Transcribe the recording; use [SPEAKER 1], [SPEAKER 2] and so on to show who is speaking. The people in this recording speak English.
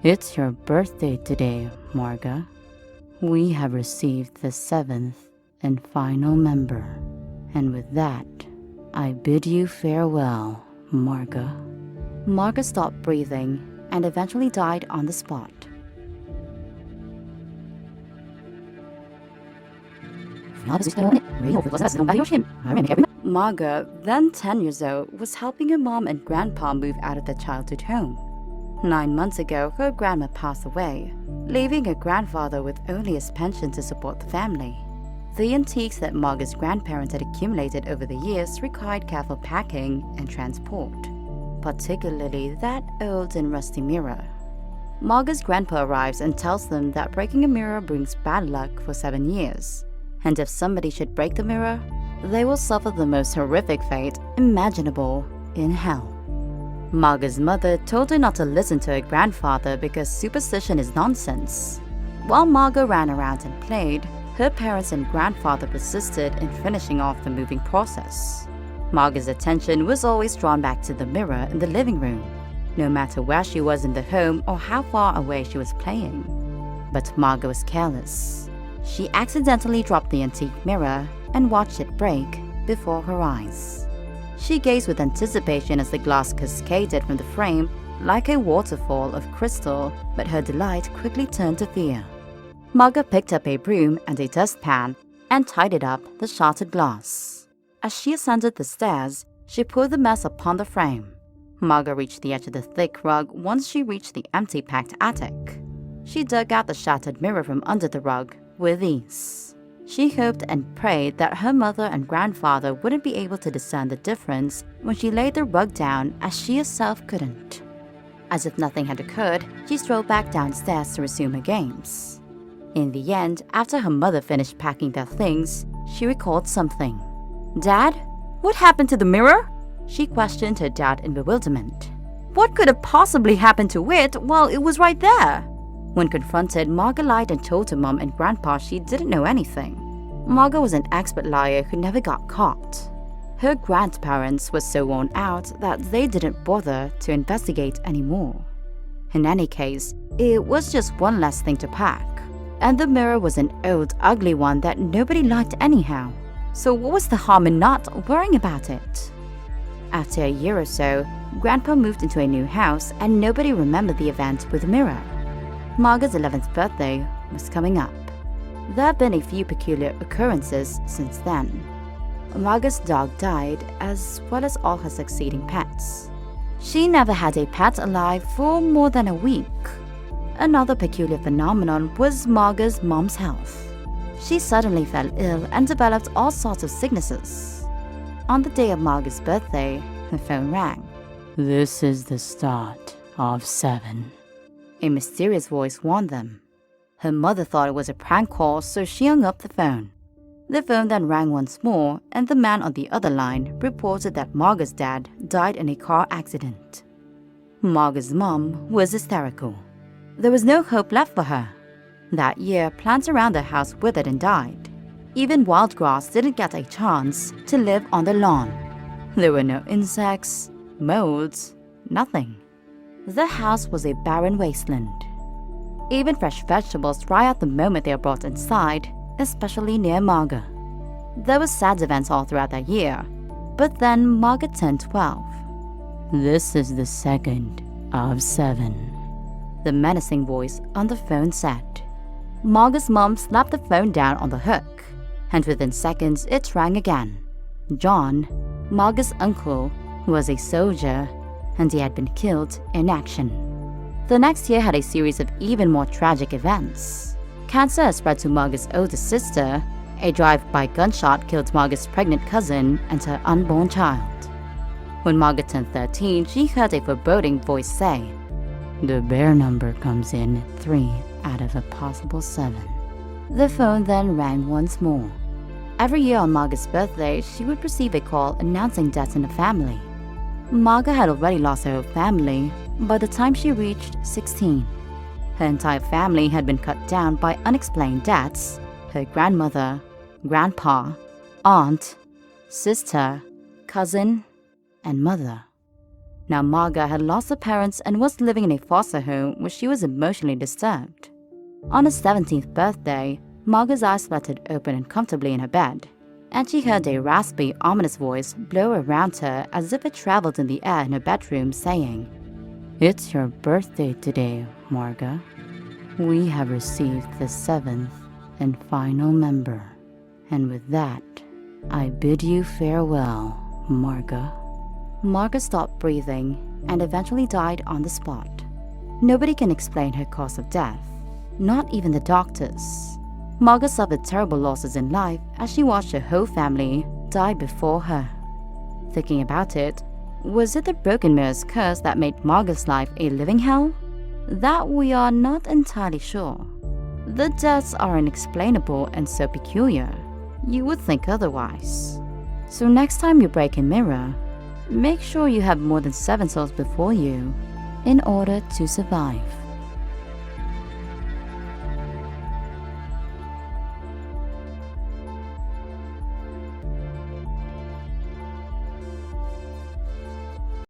[SPEAKER 1] It's your birthday today, Marga. We have received the 7th and final member. And with that, I bid you farewell, Marga. Marga stopped breathing and eventually died on the spot. Marga, then 10 years old, was helping her mom and grandpa move out of their childhood home. 9 months ago, her grandma passed away, leaving her grandfather with only his pension to support the family. The antiques that Marga's grandparents had accumulated over the years required careful packing and transport, particularly that old and rusty mirror. Marga's grandpa arrives and tells them that breaking a mirror brings bad luck for 7 years, and if somebody should break the mirror, they will suffer the most horrific fate imaginable in hell. Marga's mother told her not to listen to her grandfather because superstition is nonsense. While Marga ran around and played, her parents and grandfather persisted in finishing off the moving process. Marga's attention was always drawn back to the mirror in the living room, no matter where she was in the home or how far away she was playing. But Marga was careless. She accidentally dropped the antique mirror and watched it break before her eyes. She gazed with anticipation as the glass cascaded from the frame like a waterfall of crystal, but her delight quickly turned to fear. Marga picked up a broom and a dustpan and tidied up the shattered glass. As she ascended the stairs, she poured the mess upon the frame. Marga reached the edge of the thick rug once she reached the empty packed attic. She dug out the shattered mirror from under the rug with ease. She hoped and prayed that her mother and grandfather wouldn't be able to discern the difference when she laid the rug down, as she herself couldn't. As if nothing had occurred, she strolled back downstairs to resume her games. In the end, after her mother finished packing their things, she recalled something. "Dad, what happened to the mirror?" She questioned her dad in bewilderment. What could have possibly happened to it while it was right there? When confronted, Marga lied and told her mom and grandpa she didn't know anything. Marga was an expert liar who never got caught. Her grandparents were so worn out that they didn't bother to investigate anymore. In any case, it was just one less thing to pack. And the mirror was an old, ugly one that nobody liked anyhow. So what was the harm in not worrying about it? After a year or so, Grandpa moved into a new house and nobody remembered the event with the mirror. Marga's 11th birthday was coming up. There have been a few peculiar occurrences since then. Marga's dog died, as well as all her succeeding pets. She never had a pet alive for more than a week. Another peculiar phenomenon was Marga's mom's health. She suddenly fell ill and developed all sorts of sicknesses. On the day of Marga's birthday, her phone rang. "This is the start of 7. A mysterious voice warned them. Her mother thought it was a prank call, so she hung up the phone. The phone then rang once more, and the man on the other line reported that Marga's dad died in a car accident. Marga's mom was hysterical. There was no hope left for her. That year, plants around the house withered and died. Even wild grass didn't get a chance to live on the lawn. There were no insects, molds, nothing. The house was a barren wasteland. Even fresh vegetables dry out the moment they are brought inside, especially near Marga. There were sad events all throughout that year, but then Marga turned 12. "This is the 2nd of 7. The menacing voice on the phone said. Marga's mom slapped the phone down on the hook, and within seconds it rang again. John, Marga's uncle, was a soldier, and he had been killed in action. The next year had a series of even more tragic events. Cancer had spread to Marga's older sister. A drive-by gunshot killed Marga's pregnant cousin and her unborn child. When Marga turned 13, she heard a foreboding voice say, "The bear number comes in 3 out of a possible 7. The phone then rang once more. Every year on Marga's birthday, she would receive a call announcing deaths in the family. Marga had already lost her whole family by the time she reached 16. Her entire family had been cut down by unexplained deaths: her grandmother, grandpa, aunt, sister, cousin, and mother. Now Marga had lost her parents and was living in a foster home where she was emotionally disturbed. On her 17th birthday, Marga's eyes fluttered open uncomfortably in her bed, and she heard a raspy, ominous voice blow around her as if it traveled in the air in her bedroom, saying, "It's your birthday today, Marga. We have received the 7th and final member. And with that, I bid you farewell, Marga." Marga stopped breathing and eventually died on the spot. Nobody can explain her cause of death, not even the doctors. Marga suffered terrible losses in life as she watched her whole family die before her. Thinking about it, was it the broken mirror's curse that made Marga's life a living hell? That we are not entirely sure. The deaths are unexplainable and so peculiar, you would think otherwise. So next time you break a mirror, make sure you have more than 7 souls before you in order to survive.